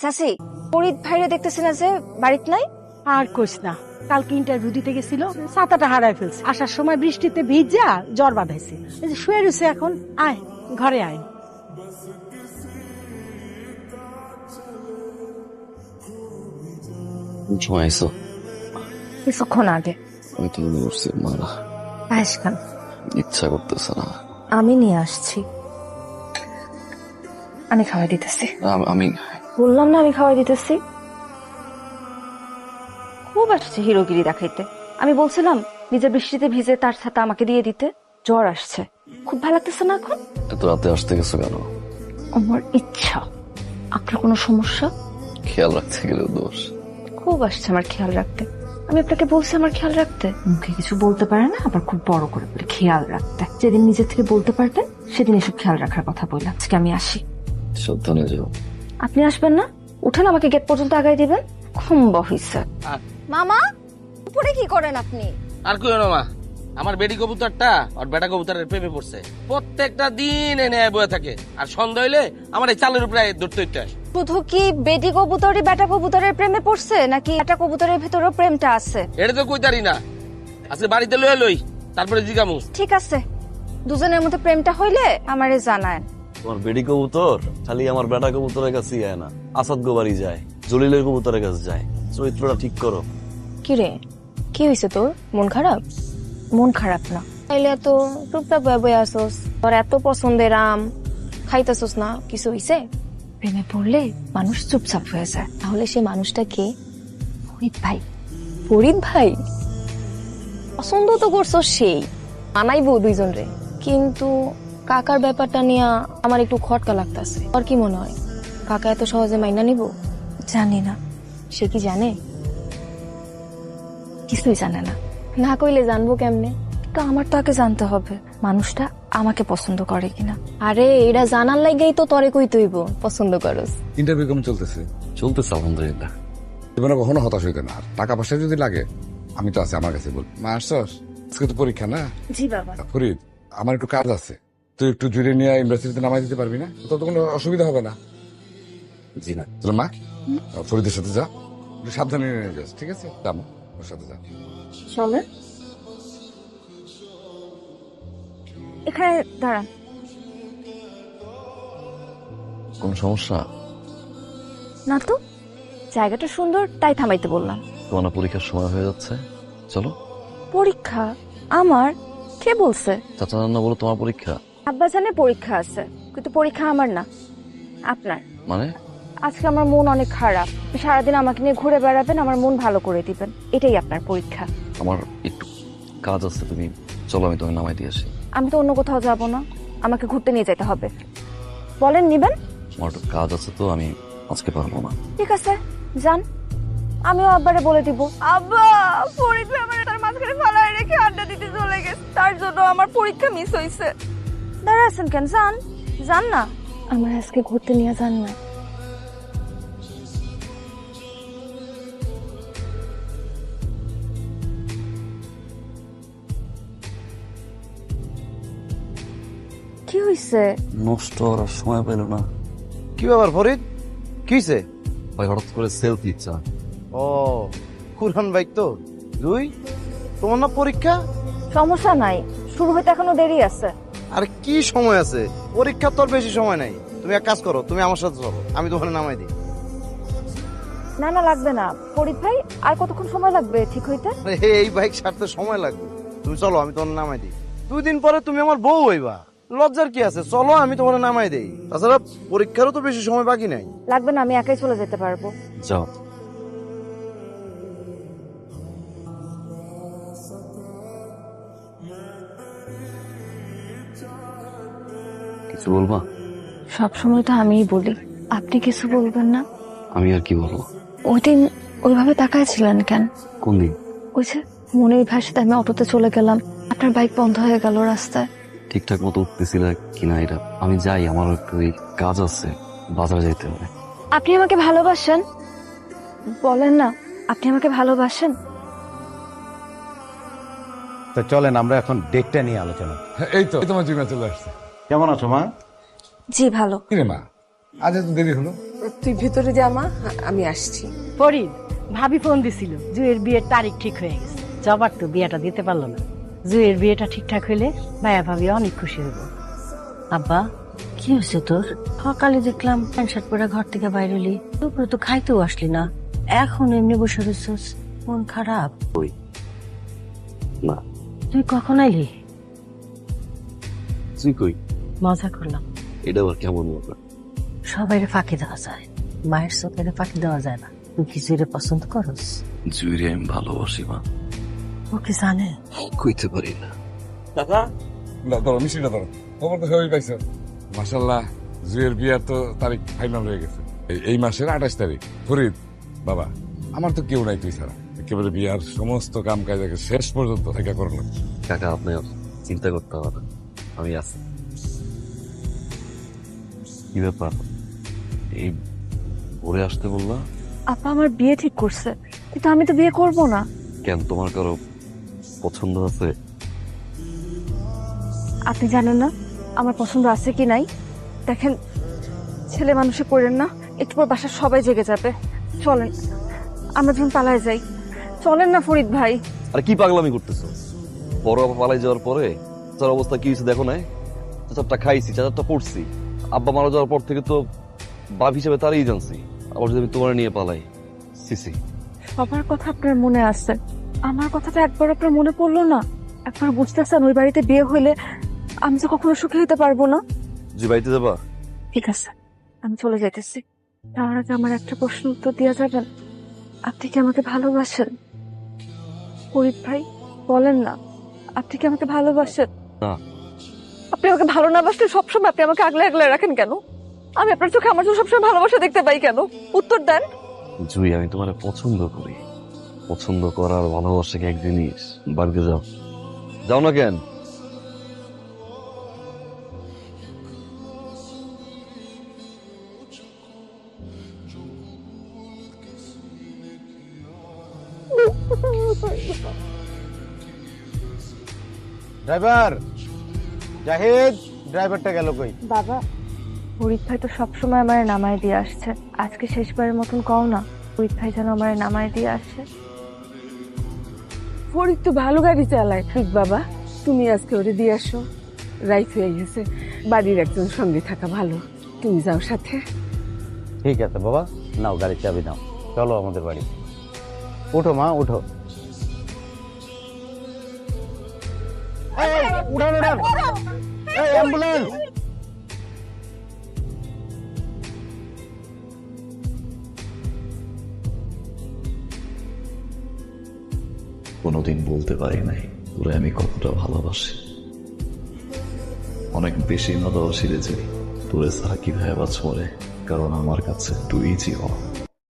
চাচি, ফরিদ ভাইরে দেখতেছি না যে, বাড়িতে নাই? আর কইস না, কালকে ইন্টারভিউ দিতে গেছিল, ছাতাটা হারায় ফেলছে। আসার সময় বৃষ্টিতে ভিজা জ্বর বাঁধাইছে। এই যে শুয়ে রয়েছে এখন। আয় ঘরে আয়। সময় আইসো? কিছুক্ষণ আগে। আমি তো মনে করছি মারা পায়েস খান। ইচ্ছা করতেছে না। আমি নিয়ে আসছি, আমি খাওয়াই দিতেছি। আমি বললাম না আমি খাওয়াই দিতেছি। খুব আসছে হিরোগিরি দেখাইতে। আমি বলছিলাম নিজে বৃষ্টিতে ভিজে তার ছাতা আমাকে দিয়ে দিতে। জ্বর আসছে, খুব ভালো লাগতেছে না এখন। এত রাতে আসতে গেছো কেন? আমার ইচ্ছা। আপনার কোনো সমস্যা? খেয়াল রাখতে গেলেও দোষ। খুব আসছে আমার খেয়াল রাখতে। আমি আপনাকে বলছি আমার খেয়াল রাখতে। মুখে কিছু বলতে পারে না, আবার খুব বড় করে বলে খেয়াল রাখতে। যেদিন নিজের থেকে বলতে পারবেন সেদিন এসব খেয়াল রাখার কথা বললাম। আজকে আমি আসি। সাবধানে যাও। আপনি আসবেন না? উঠেন, আমাকে গেট পর্যন্ত আগাই দিবেন। খুম্বা হইছে। মামা, উপরে কি করেন আপনি? আর কইও না মা, আমার বেডি কবুতরটা আর বেটা কবুতরের প্রেমে পড়ছে। প্রত্যেকটা দিন এনে বয়ে থাকে, আর সন্ধ্যা হইলে আমার এই চালের উপরে ধরতে হইতে আসে। শুধু কি বেটি কবুতরই বেটা কবুতরের প্রেমে পড়ছে, নাকি বেটা কবুতরের ভেতরেও প্রেমটা আছে? এটা তো কইতারি না, আজকে বাড়িতে লয়ে লই, তারপরে জিগামু। ঠিক আছে, দুজনের মধ্যে প্রেমটা হইলে আমারে জানায়। তোমার বেডি কবুতর খালি আমার বেটা কবুতরের কাছে যায় না, আসাদ গোবারি যায়, জলিলের কবুতরের কাছে যায়। চরিত্রটা ঠিক করো। কি রে, কি হয়েছে তোর? মন খারাপ? মন খারাপ না তাইলে এত টুকটাক বয়ে আসোস। তোর এত পছন্দের আম খাইতেছোস না, কিছু হইছে? প্রেমে পড়লে মানুষ চুপচাপ হয়ে যায়। তাহলে সে মানুষটা কে? ফরিদ ভাই। ফরিদ ভাই পছন্দ তো করছো, সেই মানাইবো দুইজন রে। কিন্তু কাকার ব্যাপারটা নিয়ে আমার একটু খটকা লাগতেছে। আর কি মনে হয় কাকা এত সহজে মাইনা নিব? জানি না। সে কি জানে? কিছুই জানে না। না কইলে জানবো কেমনে? তো আমার তো আগে জানতে হবে মানুষটা আমাকে পছন্দ করে কিনা। আরে এটা জানার লাগেই তো তরে কই তুইব পছন্দ করস। ইন্টারভিউ কেমন চলতেছে? চলতেছে আলহামদুলিল্লাহ। জীবনে কখনো হতাশ হইতে না। আর টাকা পয়সা যদি লাগে আমি তো আছি, আমার কাছে বল। মা আসছস? আজকে তো পরীক্ষা না? জি বাবা। ফরিদ, আমার একটু কাজ আছে, তুই একটু জুড়ে নিয়ে ইউনিভার্সিটিতে নামাই দিতে পারবি না? তো কোনো অসুবিধা হবে না? জি না। তাহলে মা ফরিদের সাথে যা, একটু সাবধানে নিয়ে যাস, ঠিক আছে? যা মা, ওর সাথে যা। চলে এখানে দাঁড়ান। কোন সমস্যা? না তো, জায়গাটা সুন্দর তাই থামাইতে বললাম। তোমার পরীক্ষার সময় হয়ে যাচ্ছে, চলো। পরীক্ষা? আমার? কে বলছে? চাচা না বলো তোমার পরীক্ষা। আব্বা জানে পরীক্ষা আছে, কিন্তু পরীক্ষা আমার না, আপনার। মানে? আজকে আমার মন অনেক খারাপ। সারাদিন আমাকে নিয়ে ঘুরে বেড়াবেন, আমার মন ভালো করে দিবেন, এটাই আপনার পরীক্ষা। আমার একটু কাজ আছে, তুমি চলো আমি তোমাকে নামাই দিয়ে আসি। আমি তো অন্য কোথাও যাব না, আমাকে ঘুরতে নিয়ে যেতে হবে। বলেন নিবেন? আমার একটু কাজ আছে তো, আমি আজকে পারবো না। ঠিক আছে, যান। আমিও আব্বারে বলে দিব। আব্বা, ফরিদ ভাই আমার তার মাঝখানে ফালায় রেখে আড্ডা দিতে চলে গেছে, তার জন্য আমার পরীক্ষা মিস হইছে। দাঁড়া আছেন কেন? যান, যান না। আমার আজকে ঘুরতে নিয়ে যান না। কি হইছে? নষ্ট করার সময় পেল না। কি ব্যাপার ফরিদ, কি হইছে? ভাই হঠাৎ করে সেলফি ইচ্ছা। ও কুরআন বাইক তো দুই, তোমার না পরীক্ষা? সমস্যা নাই, শুরু হইতে এখনো দেরি আছে। আর কি সময় আছে? পরীক্ষা তোর বেশি সময় নাই। তুমি এক কাজ করো, তুমি আমার সাথে চলো, আমি তোমাকে নামাই দিই। না না, লাগবে না। ফরিদ ভাই, আর কতক্ষণ সময় লাগবে ঠিক হইতে? আরে, এই বাইক ছাড়তে সময় লাগবে। তুমি চলো, আমি তোমার নামাই দিই। 2 দিন পরে তুমি আমার বউ হইবা, লজ্জার কি আছে? চলো, আমি তোমার নামাই দেই। তাছাড়া পরীক্ষারও তো বেশি সময় বাকি নাই। লাগবে না, আমি একাই চলে যেতে পারবো। যাও। কিছু বলবা? সবসময় তো আমিই বলি, আপনি কিছু বলবেন না। আমি আর কি বলবো? ওই দিন ওইভাবে তাকাইছিলেন কেন? কোন দিন? ওই যে মনের ভাষাতে আমি অটোতে চলে গেলাম, আপনার বাইক বন্ধ হয়ে গেল রাস্তায়। ঠিকঠাক মতো উঠতেছিল কিনা এটা আমি যাই, আমার একটু কাজ আছে, বাজারে যাইতে হবে। আপনি আমাকে ভালোবাসেন? বলেন না, আপনি আমাকে ভালোবাসেন? তো চলেন আমরা এখন ডেটটা নিয়ে আলোচনা। এই তো তোমার জিমে চলে আসছে। কেমন আছো মা? জি ভালো। কিরে মা, আজ এত দেরি হলো? তুই ভেতরে যা মা, আমি আসছি। ফরিদ, ভাবি ফোন দিছিল জুয়ের বিয়ের তারিখ ঠিক হয়ে গেছে। জবার তো বিয়েটা দিতে পারলো না। জুয়ের বিয়েটা ঠিকঠাক হইলে ভাইয়া ভাবি অনেক খুশি হইব। আব্বা, কি হয়েছে তোর? সকালে দেখলাম প্যান্ট শার্ট পরে ঘর থেকে বাইরে এলি, দুপুরে তো খাইতেও আসলি না, এখন এমনি বসে রয়েছিস, মন খারাপ? না। তুই কখন আইলি? তুই কই? মজা করলাম। এটা আবার কেমন মজা? সবাইরে ফাঁকি দেওয়া যায়, মায়ের চোখের ফাঁকি দেওয়া যায় না। তুই কি জুইরে পছন্দ করস? জুইরে আমি ভালোবাসি মা। ও কি জানে? কইতে পারি না। কাকা, ধরো মিষ্টিটা ধরো, খবর তো সবাই পাইছো। মাসাল্লাহ, জুয়ের বিয়ার তো তারিখ ফাইনাল হয়ে গেছে এই মাসের 28 তারিখ। ফরিদ বাবা, আমার তো কেউ নাই তুই ছাড়া, একেবারে বিয়ার সমস্ত কাম কাজ শেষ পর্যন্ত দেখা করলাম। কাকা, আপনি চিন্তা করতে হবে না, আমি আছি। কি ব্যাপার, এই ভোরে আসতে বললা? আপা আমার বিয়ে ঠিক করছে, কিন্তু আমি তো বিয়ে করব না। কেন, তোমার কারো পছন্দ আছে? আপনি জানেন না আমার পছন্দ আছে কি নাই? দেখেন, ছেলে মানুষে পড়েন না, একটু পর বাসার সবাই জেগে যাবে। চলেন আমরা যখন পালায় যাই। চলেন না ফরিদ ভাই। আর কি পাগলামি করতেছো? বড় আপা পালাই যাওয়ার পরে তার অবস্থা কি হয়েছে দেখো নাই? চাচারটা খাইছি, চাচারটা পড়ছি। আব্বা মারা যাওয়ার পর থেকে তো বাপ হিসেবে তারই জানছি, আবার যদি আমি তোমার নিয়ে পালাই। সিসি, সবার কথা আপনার মনে আছে, আমার কথাটা একবার আপনার মনে পড়লো না? একবার বুঝতেছেন ওই বাড়িতে বিয়ে হইলে আমি তো কখনো সুখী হতে পারবো না। যে বাড়িতে যাবা? ঠিক আছে, আমি চলে যাইতেছি। তার আগে আমার একটা প্রশ্ন উত্তর দেওয়া যাবেন? আপনি কি আমাকে ভালোবাসেন? ফরিদ ভাই, বলেন না, আপনি কি আমাকে ভালোবাসেন? না। আপনি আমাকে ভালো না বাসলে সবসময় আপনি আমাকে আগলে আগলে রাখেন কেন? আমি আপনার চোখে আমার চোখে সবসময় ভালোবাসা দেখতে পাই কেন? উত্তর দেন। জুই, আমি তোমার পছন্দ করি। পছন্দ করার ভালোবাসা কি এক জিনিস? বাড়িতে যাও। যাও না কেন? ড্রাইভার জাহিদ, ড্রাইভারটা গেল কই? বাবা, ফরিদ ভাই তো সবসময় আমার নামায় দিয়ে আসছে, আজকে শেষবারের মতন কও না ফরিদ ভাই যেন আমার নামায় দিয়ে আসে। ফরিদ তো ভালো গাড়ি চালায়। ঠিক বাবা, তুমি আজকে ওরে দিয়ে আসো, রাইত হয়ে গেছে, বাড়ির একজন সঙ্গে থাকা ভালো। তুমি যাও সাথে। ঠিক আছে বাবা, নাও গাড়ির চাবি নাও, চলো আমাদের বাড়ি। উঠো মা, উঠো। উঠান উঠান, অ্যাম্বুলেন্স। কোনোদিন বলতে পারি নাই তোরে আমি কতটা ভালোবাসি। অনেক বেশি ভালোবাসি রে যে তোরে ছাড়া কিভাবে বাঁচব রে, কারণ আমার কাছে তুই জীবন।